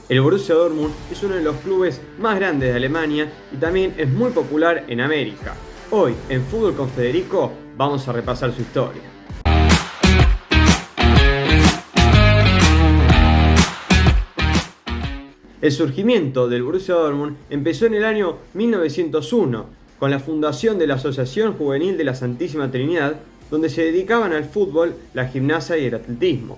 El Borussia Dortmund es uno de los clubes más grandes de Alemania y también es muy popular en América. Hoy, en Fútbol con Federico, vamos a repasar su historia. El surgimiento del Borussia Dortmund empezó en el año 1901, con la fundación de la Asociación Juvenil de la Santísima Trinidad, donde se dedicaban al fútbol, la gimnasia y el atletismo.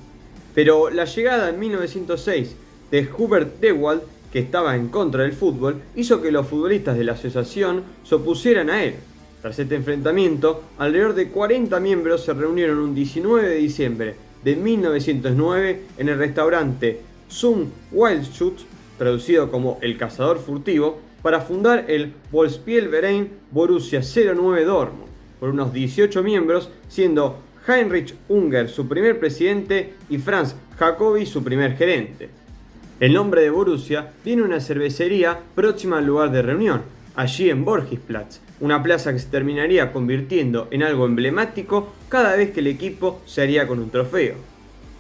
Pero la llegada en 1906 de Hubert Dewald, que estaba en contra del fútbol, hizo que los futbolistas de la asociación se opusieran a él. Tras este enfrentamiento, alrededor de 40 miembros se reunieron un 19 de diciembre de 1909 en el restaurante Zum Wildschütz, traducido como El Cazador Furtivo, para fundar el Volksspielverein Borussia 09 Dortmund, por unos 18 miembros, siendo Heinrich Unger su primer presidente y Franz Jacobi su primer gerente. El nombre de Borussia viene de una cervecería próxima al lugar de reunión, allí en Borgisplatz, una plaza que se terminaría convirtiendo en algo emblemático cada vez que el equipo se haría con un trofeo.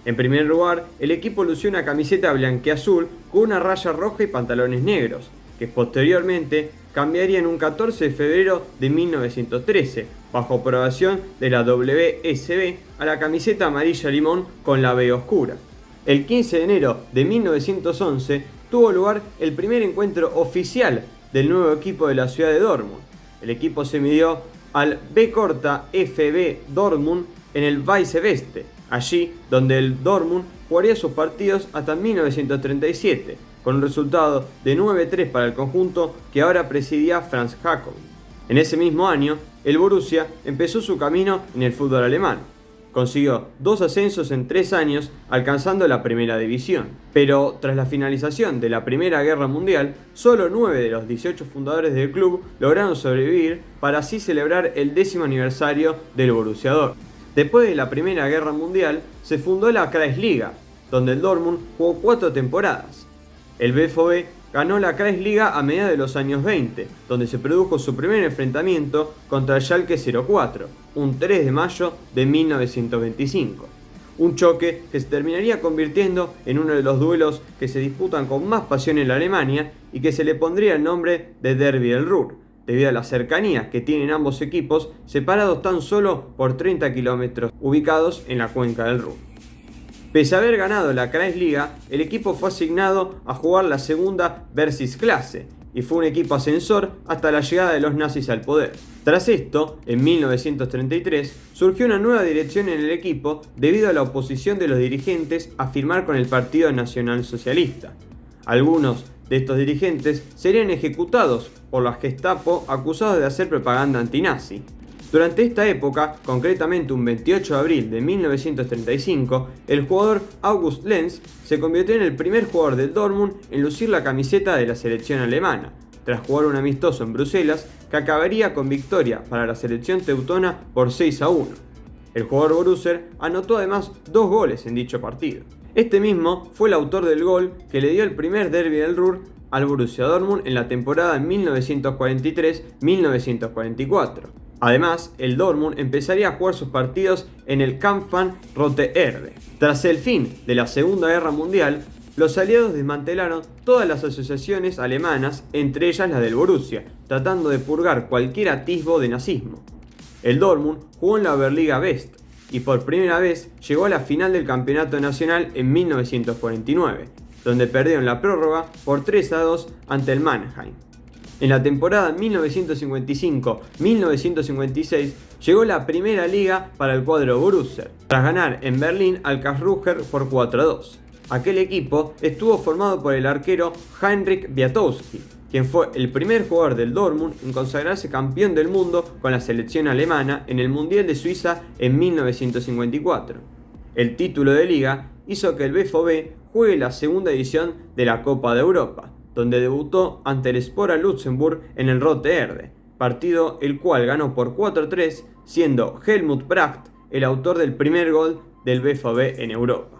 En primer lugar, el equipo lució una camiseta blanqueazul con una raya roja y pantalones negros, que posteriormente cambiaría en un 14 de febrero de 1913, bajo aprobación de la WSB, a la camiseta amarilla limón con la B oscura. El 15 de enero de 1911 tuvo lugar el primer encuentro oficial del nuevo equipo de la ciudad de Dortmund. El equipo se midió al B-FB Dortmund en el Weiße-Weste, allí donde el Dortmund jugaría sus partidos hasta 1937, con un resultado de 9-3 para el conjunto que ahora presidía Franz Jacobi. En ese mismo año, el Borussia empezó su camino en el fútbol alemán. Consiguió 2 ascensos en 3 años, alcanzando la primera división. Pero tras la finalización de la Primera Guerra Mundial, solo 9 de los 18 fundadores del club lograron sobrevivir para así celebrar el 10º aniversario del Borussia Dortmund. Después de la Primera Guerra Mundial, se fundó la Kreisliga, donde el Dortmund jugó 4 temporadas. El BVB ganó la Kreisliga a mediados de los años 20, donde se produjo su primer enfrentamiento contra el Schalke 04, un 3 de mayo de 1925. Un choque que se terminaría convirtiendo en uno de los duelos que se disputan con más pasión en la Alemania y que se le pondría el nombre de Derby del Ruhr, debido a la cercanía que tienen ambos equipos, separados tan solo por 30 kilómetros, ubicados en la cuenca del Ruhr. Pese a haber ganado la Kreisliga, el equipo fue asignado a jugar la segunda Versysklasse y fue un equipo ascensor hasta la llegada de los nazis al poder. Tras esto, en 1933, surgió una nueva dirección en el equipo debido a la oposición de los dirigentes a firmar con el Partido Nacional Socialista. Algunos de estos dirigentes serían ejecutados por la Gestapo acusados de hacer propaganda antinazi. Durante esta época, concretamente un 28 de abril de 1935, el jugador August Lenz se convirtió en el primer jugador del Dortmund en lucir la camiseta de la selección alemana, tras jugar un amistoso en Bruselas que acabaría con victoria para la selección teutona por 6-1. El jugador Borussia anotó además 2 goles en dicho partido. Este mismo fue el autor del gol que le dio el primer derbi del Ruhr al Borussia Dortmund en la temporada 1943-1944. Además, el Dortmund empezaría a jugar sus partidos en el Kampf van Rote Erde. Tras el fin de la Segunda Guerra Mundial, los aliados desmantelaron todas las asociaciones alemanas, entre ellas la del Borussia, tratando de purgar cualquier atisbo de nazismo. El Dortmund jugó en la Oberliga West y por primera vez llegó a la final del campeonato nacional en 1949, donde perdió en la prórroga por 3-2 ante el Mannheim. En la temporada 1955-1956 llegó la primera liga para el cuadro Borussia, tras ganar en Berlín al Karlsruher por 4-2. Aquel equipo estuvo formado por el arquero Heinrich Wiatowski, quien fue el primer jugador del Dortmund en consagrarse campeón del mundo con la selección alemana en el Mundial de Suiza en 1954. El título de liga hizo que el BVB juegue la segunda edición de la Copa de Europa, donde debutó ante el Spora Luxemburg en el Rote Erde, partido el cual ganó por 4-3, siendo Helmut Bracht el autor del primer gol del BVB en Europa.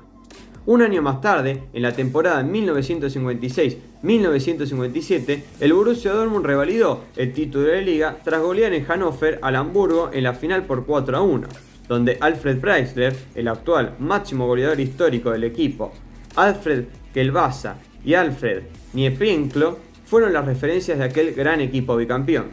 Un año más tarde, en la temporada 1956-1957, el Borussia Dortmund revalidó el título de liga tras golear en Hannover al Hamburgo en la final por 4-1, donde Alfred Preisler, el actual máximo goleador histórico del equipo, Alfred Kelbasa y Alfred Niepiękło fueron las referencias de aquel gran equipo bicampeón.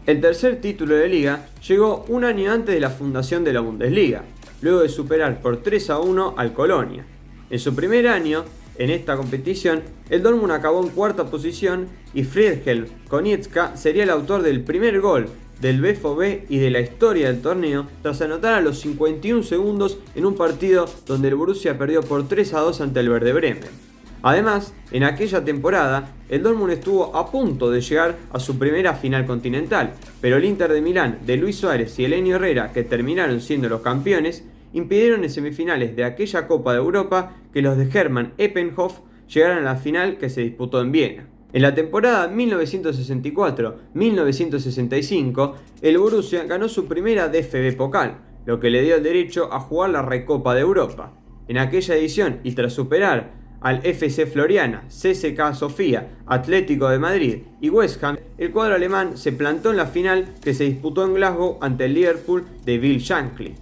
El tercer título de liga llegó un año antes de la fundación de la Bundesliga, luego de superar por 3-1 al Colonia. En su primer año en esta competición, el Dortmund acabó en cuarta posición y Friedhelm Konietzka sería el autor del primer gol del BVB y de la historia del torneo tras anotar a los 51 segundos en un partido donde el Borussia perdió por 3-2 ante el Werder Bremen. Además, en aquella temporada, el Dortmund estuvo a punto de llegar a su primera final continental, pero el Inter de Milán de Luis Suárez y Helenio Herrera, que terminaron siendo los campeones, impidieron en semifinales de aquella Copa de Europa que los de Hermann Eppenhoff llegaran a la final que se disputó en Viena. En la temporada 1964-1965, el Borussia ganó su primera DFB Pokal, lo que le dio el derecho a jugar la Recopa de Europa. En aquella edición, y tras superar al FC Floriana, CSKA Sofía, Atlético de Madrid y West Ham, el cuadro alemán se plantó en la final que se disputó en Glasgow ante el Liverpool de Bill Shankly.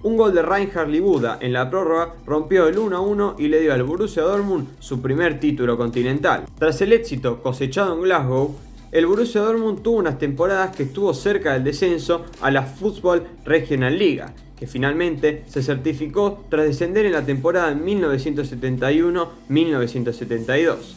Un gol de Reinhard Libuda en la prórroga rompió el 1-1 y le dio al Borussia Dortmund su primer título continental. Tras el éxito cosechado en Glasgow, el Borussia Dortmund tuvo unas temporadas que estuvo cerca del descenso a la Fußball Regionalliga, que finalmente se certificó tras descender en la temporada 1971-1972.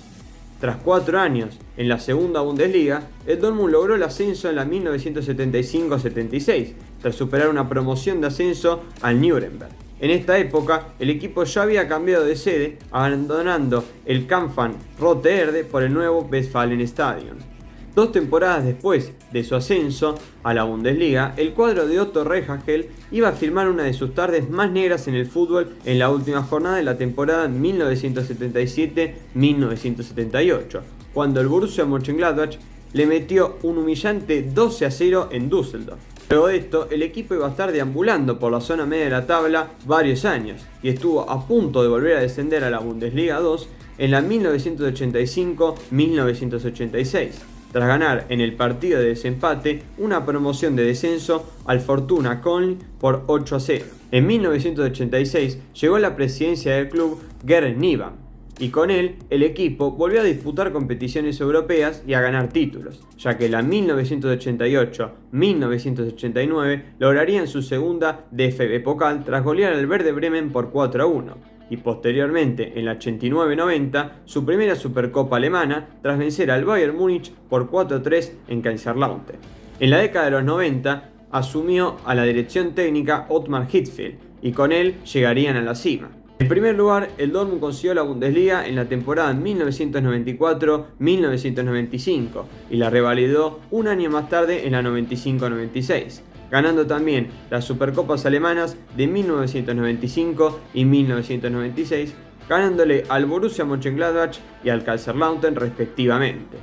Tras 4 años en la segunda Bundesliga, el Dortmund logró el ascenso en la 1975-76, tras superar una promoción de ascenso al Nuremberg. En esta época, el equipo ya había cambiado de sede, abandonando el Kampfmann-Rote Erde por el nuevo Westfalenstadion. 2 temporadas después de su ascenso a la Bundesliga, el cuadro de Otto Rehhagel iba a firmar una de sus tardes más negras en el fútbol en la última jornada de la temporada 1977-1978, cuando el Borussia Mönchengladbach le metió un humillante 12-0 en Düsseldorf. Luego de esto, el equipo iba a estar deambulando por la zona media de la tabla varios años y estuvo a punto de volver a descender a la Bundesliga 2 en la 1985-1986. Tras ganar en el partido de desempate una promoción de descenso al Fortuna Köln por 8-0. En 1986 llegó a la presidencia del club Gerd Nivam, y con él el equipo volvió a disputar competiciones europeas y a ganar títulos, ya que en la 1988-1989 lograrían su segunda DFB Pokal tras golear al Werder Bremen por 4-1. Y posteriormente, en la 89-90, su primera Supercopa alemana tras vencer al Bayern Múnich por 4-3 en Kaiserslautern. En la década de los 90 asumió a la dirección técnica Ottmar Hitzfeld y con él llegarían a la cima. En primer lugar, el Dortmund consiguió la Bundesliga en la temporada 1994-1995 y la revalidó un año más tarde en la 95-96. Ganando también las Supercopas alemanas de 1995 y 1996, ganándole al Borussia Mönchengladbach y al Kaiserslautern respectivamente.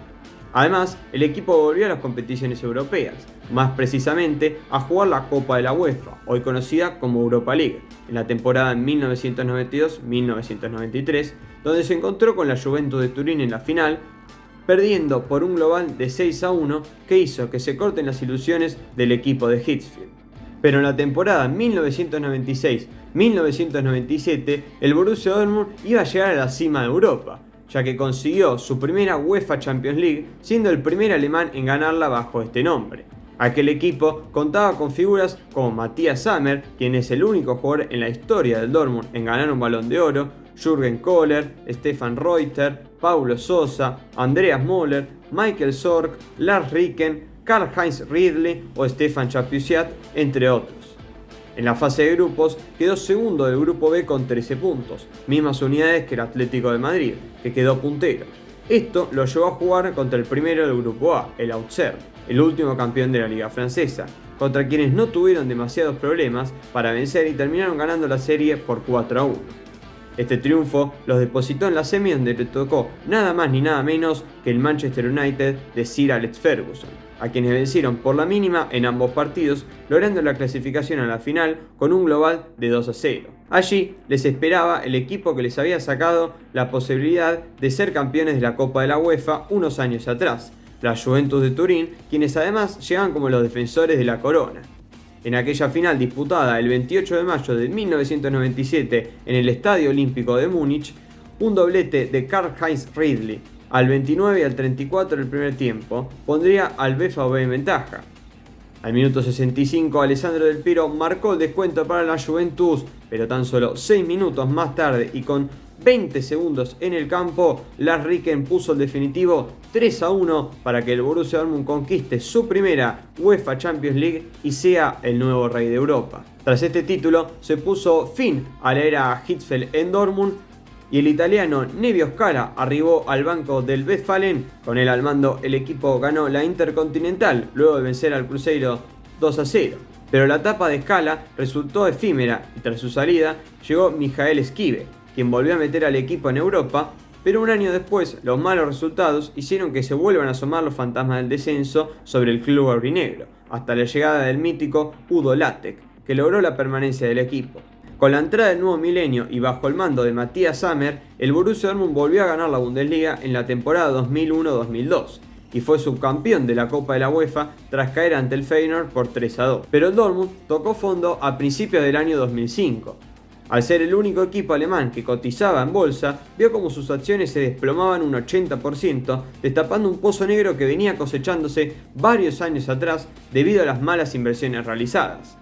Además, el equipo volvió a las competiciones europeas, más precisamente a jugar la Copa de la UEFA, hoy conocida como Europa League, en la temporada 1992-1993, donde se encontró con la Juventus de Turín en la final, perdiendo por un global de 6-1 que hizo que se corten las ilusiones del equipo de Hitzfeld. Pero en la temporada 1996-1997 el Borussia Dortmund iba a llegar a la cima de Europa, ya que consiguió su primera UEFA Champions League, siendo el primer alemán en ganarla bajo este nombre. Aquel equipo contaba con figuras como Matthias Sammer, quien es el único jugador en la historia del Dortmund en ganar un Balón de Oro, Jürgen Kohler, Stefan Reuter, Paulo Sosa, Andreas Möller, Michael Sorg, Lars Ricken, Karl-Heinz Riedle o Stefan Chapuisiat, entre otros. En la fase de grupos quedó segundo del grupo B con 13 puntos, mismas unidades que el Atlético de Madrid, que quedó puntero. Esto lo llevó a jugar contra el primero del grupo A, el Auxerre, el último campeón de la liga francesa, contra quienes no tuvieron demasiados problemas para vencer y terminaron ganando la serie por 4-1. Este triunfo los depositó en la semi, donde le tocó nada más ni nada menos que el Manchester United de Sir Alex Ferguson, a quienes vencieron por la mínima en ambos partidos, logrando la clasificación a la final con un global de 2-0. Allí les esperaba el equipo que les había sacado la posibilidad de ser campeones de la Copa de la UEFA unos años atrás, la Juventus de Turín, quienes además llegan como los defensores de la corona. En aquella final disputada el 28 de mayo de 1997 en el Estadio Olímpico de Múnich, Un doblete de Karl-Heinz Ridley al 29 y al 34 del primer tiempo pondría al BVB en ventaja. Al minuto 65, Alessandro Del Piero marcó el descuento para la Juventus, pero tan solo 6 minutos más tarde y con 20 segundos en el campo, Lars Ricken puso el definitivo 3-1 para que el Borussia Dortmund conquiste su primera UEFA Champions League y sea el nuevo rey de Europa. Tras este título, se puso fin a la era Hitzfeld en Dortmund y el italiano Nevio Scala arribó al banco del Westfalen. Con él al mando, el equipo ganó la Intercontinental luego de vencer al Cruzeiro 2-0. Pero la etapa de Scala resultó efímera y tras su salida llegó Michael Schive, quien volvió a meter al equipo en Europa, pero un año después los malos resultados hicieron que se vuelvan a asomar los fantasmas del descenso sobre el club aurinegro, hasta la llegada del mítico Udo Lattek, que logró la permanencia del equipo. Con la entrada del nuevo milenio y bajo el mando de Matthias Sammer, el Borussia Dortmund volvió a ganar la Bundesliga en la temporada 2001-2002 y fue subcampeón de la Copa de la UEFA tras caer ante el Feyenoord por 3-2. Pero el Dortmund tocó fondo a principios del año 2005. Al ser el único equipo alemán que cotizaba en bolsa, vio como sus acciones se desplomaban un 80%, destapando un pozo negro que venía cosechándose varios años atrás debido a las malas inversiones realizadas.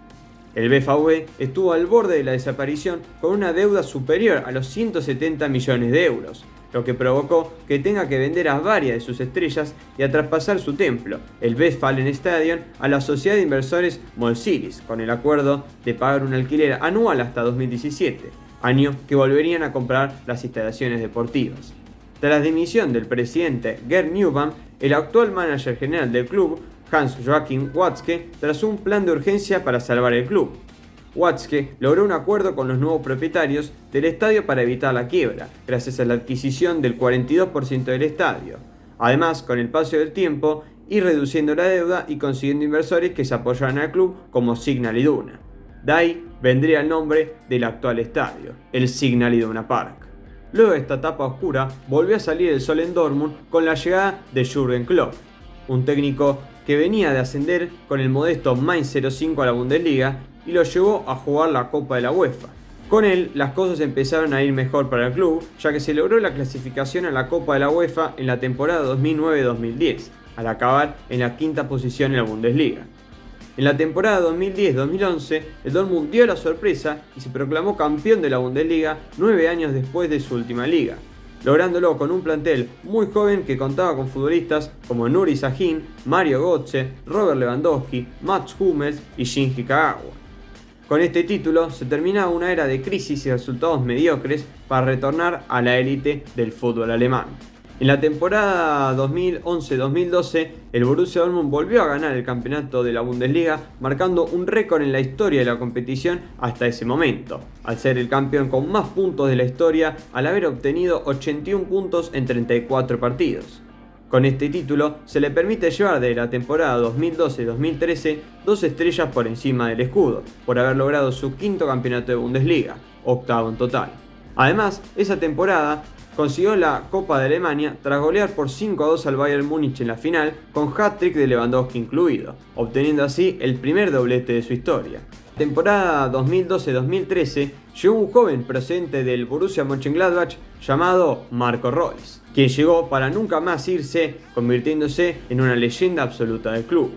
El BVB estuvo al borde de la desaparición con una deuda superior a los 170 millones de euros, lo que provocó que tenga que vender a varias de sus estrellas y a traspasar su templo, el Westfalen Stadion, a la sociedad de inversores Molsiris, con el acuerdo de pagar un alquiler anual hasta 2017, año que volverían a comprar las instalaciones deportivas. Tras la dimisión del presidente Gerd Newman, el actual manager general del club, Hans-Joachim Watzke, trazó un plan de urgencia para salvar el club. Watzke logró un acuerdo con los nuevos propietarios del estadio para evitar la quiebra, gracias a la adquisición del 42% del estadio. Además, con el paso del tiempo, ir reduciendo la deuda y consiguiendo inversores que se apoyaran al club como Signal Iduna. De ahí vendría el nombre del actual estadio, el Signal Iduna Park. Luego de esta etapa oscura, volvió a salir el sol en Dortmund con la llegada de Jürgen Klopp, un técnico que venía de ascender con el modesto Mainz 05 a la Bundesliga y lo llevó a jugar la Copa de la UEFA. Con él, las cosas empezaron a ir mejor para el club, ya que se logró la clasificación a la Copa de la UEFA en la temporada 2009-2010, al acabar en la quinta posición en la Bundesliga. En la temporada 2010-2011, el Dortmund dio la sorpresa y se proclamó campeón de la Bundesliga 9 años después de su última liga, lográndolo con un plantel muy joven que contaba con futbolistas como Nuri Sahin, Mario Götze, Robert Lewandowski, Mats Hummels y Shinji Kagawa. Con este título se terminaba una era de crisis y resultados mediocres para retornar a la élite del fútbol alemán. En la temporada 2011-2012, el Borussia Dortmund volvió a ganar el campeonato de la Bundesliga, marcando un récord en la historia de la competición hasta ese momento, al ser el campeón con más puntos de la historia al haber obtenido 81 puntos en 34 partidos. Con este título se le permite llevar de la temporada 2012-2013 2 estrellas por encima del escudo, por haber logrado su quinto campeonato de Bundesliga, octavo en total. Además, esa temporada consiguió la Copa de Alemania tras golear por 5-2 al Bayern Múnich en la final, con hat-trick de Lewandowski incluido, obteniendo así el primer doblete de su historia. Temporada 2012-2013 llegó un joven procedente del Borussia Mönchengladbach llamado Marco Reus, quien llegó para nunca más irse, convirtiéndose en una leyenda absoluta del club.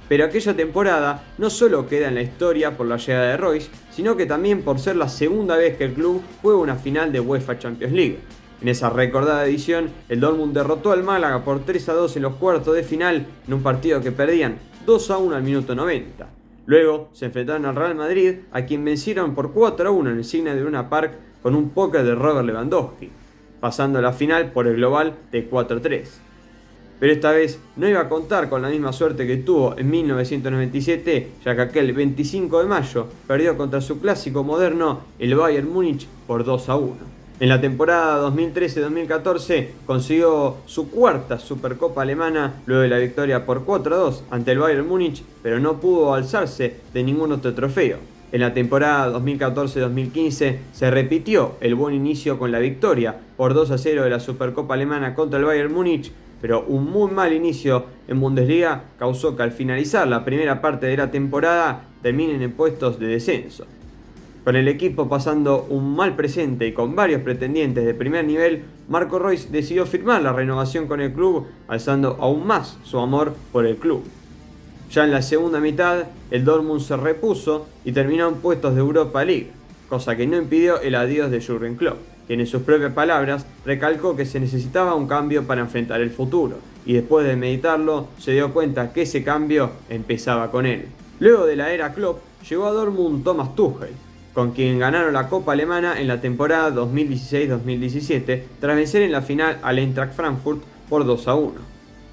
Pero aquella temporada no solo queda en la historia por la llegada de Reus, sino que también por ser la segunda vez que el club juega una final de UEFA Champions League. En esa recordada edición, el Dortmund derrotó al Málaga por 3-2 en los cuartos de final en un partido que perdían 2-1 al minuto 90. Luego se enfrentaron al Real Madrid, a quien vencieron por 4-1 en el Signal Iduna Park con un póker de Robert Lewandowski, pasando a la final por el global de 4-3. Pero esta vez no iba a contar con la misma suerte que tuvo en 1997, ya que aquel 25 de mayo perdió contra su clásico moderno, el Bayern Múnich, por 2-1. En la temporada 2013-2014 consiguió su cuarta Supercopa alemana luego de la victoria por 4-2 ante el Bayern Múnich, pero no pudo alzarse de ningún otro trofeo. En la temporada 2014-2015 se repitió el buen inicio con la victoria por 2-0 de la Supercopa alemana contra el Bayern Múnich, pero un muy mal inicio en Bundesliga causó que al finalizar la primera parte de la temporada terminen en puestos de descenso. Con el equipo pasando un mal presente y con varios pretendientes de primer nivel, Marco Reus decidió firmar la renovación con el club, alzando aún más su amor por el club. Ya en la segunda mitad, el Dortmund se repuso y terminó en puestos de Europa League, cosa que no impidió el adiós de Jürgen Klopp, quien en sus propias palabras recalcó que se necesitaba un cambio para enfrentar el futuro, y después de meditarlo se dio cuenta que ese cambio empezaba con él. Luego de la era Klopp, llegó a Dortmund Thomas Tuchel, con quien ganaron la Copa Alemana en la temporada 2016-2017 tras vencer en la final al Eintracht Frankfurt por 2-1.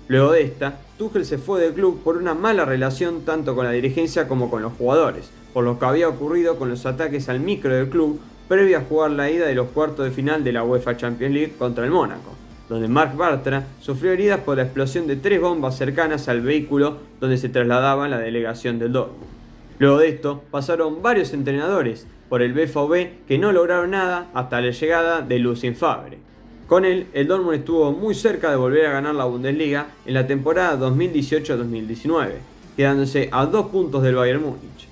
Luego de esta, Tuchel se fue del club por una mala relación tanto con la dirigencia como con los jugadores, por lo que había ocurrido con los ataques al micro del club previo a jugar la ida de los cuartos de final de la UEFA Champions League contra el Mónaco, donde Marc Bartra sufrió heridas por la explosión de 3 bombas cercanas al vehículo donde se trasladaba la delegación del Dortmund. Luego de esto, pasaron varios entrenadores por el BVB que no lograron nada hasta la llegada de Lucien Favre. Con él, el Dortmund estuvo muy cerca de volver a ganar la Bundesliga en la temporada 2018-2019, quedándose a 2 puntos del Bayern Múnich.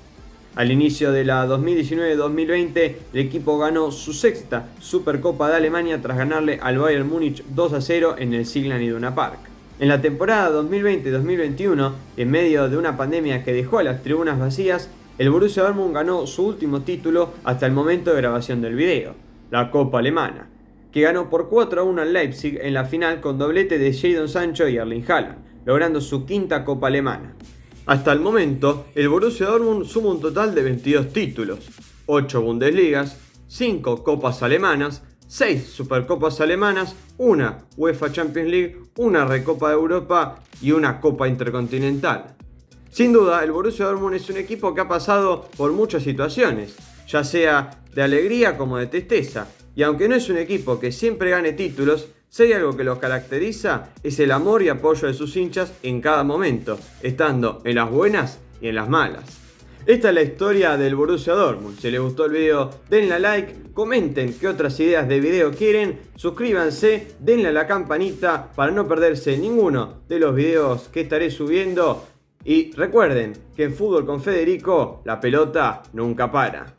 Al inicio de la 2019-2020, el equipo ganó su sexta Supercopa de Alemania tras ganarle al Bayern Múnich 2-0 en el Signal Iduna Park. En la temporada 2020-2021, en medio de una pandemia que dejó a las tribunas vacías, el Borussia Dortmund ganó su último título hasta el momento de grabación del video, la Copa Alemana, que ganó por 4-1 al Leipzig en la final con doblete de Jadon Sancho y Erling Haaland, logrando su quinta Copa Alemana. Hasta el momento, el Borussia Dortmund suma un total de 22 títulos, 8 Bundesligas, 5 Copas Alemanas, 6 Supercopas Alemanas, una UEFA Champions League, una Recopa de Europa y una Copa Intercontinental. Sin duda, el Borussia Dortmund es un equipo que ha pasado por muchas situaciones, ya sea de alegría como de tristeza, y aunque no es un equipo que siempre gane títulos, si hay algo que los caracteriza es el amor y apoyo de sus hinchas en cada momento, estando en las buenas y en las malas. Esta es la historia del Borussia Dortmund. Si les gustó el video, denle a like, comenten qué otras ideas de video quieren, suscríbanse, denle a la campanita para no perderse ninguno de los videos que estaré subiendo. Y recuerden que en Fútbol con Federico la pelota nunca para.